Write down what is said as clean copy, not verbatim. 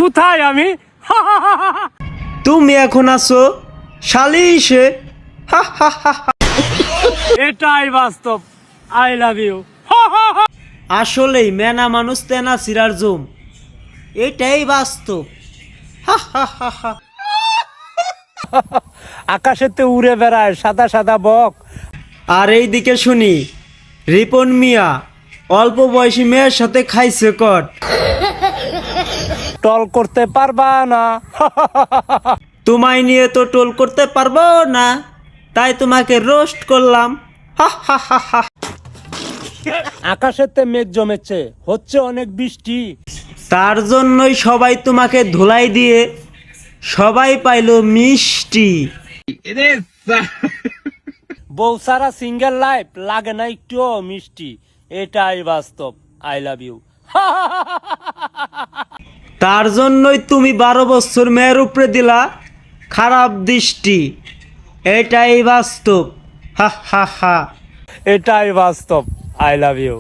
কোথায় আমি? তুমি এখন আছো সালিশে। এটাই বাস্তব। I love you. আসলেই মেনা মানুষ তেনা সিরার জুম, এটাই বাস্তব। আকাশেতে উড়ে বেড়ায় সাদা সাদা বক। আর এইদিকে শুনি রিপন মিয়া অল্প বয়সী মেয়ের সাথে খাইছে কট। টল করতে পারবা না। তোমায় নিয়ে তো টোল করতে পারবো না, তাই তোমাকে রোস্ট করলাম। আকাশেতে মেঘ জমেছে, হচ্ছে অনেক বৃষ্টি। তার জন্যই সবাই তোমাকে ধুলাই দিয়ে সবাই পাইলো মিষ্টি। বউ সারা সিঙ্গেল লাইফ লাগে না একটুও মিষ্টি। এটাই বাস্তব। I love you. তার জন্যই তুমি 12 বছর মেয়ের উপরে দিলা খারাপ দৃষ্টি। এটাই বাস্তব। হা হা হা। এটাই বাস্তব। I love you.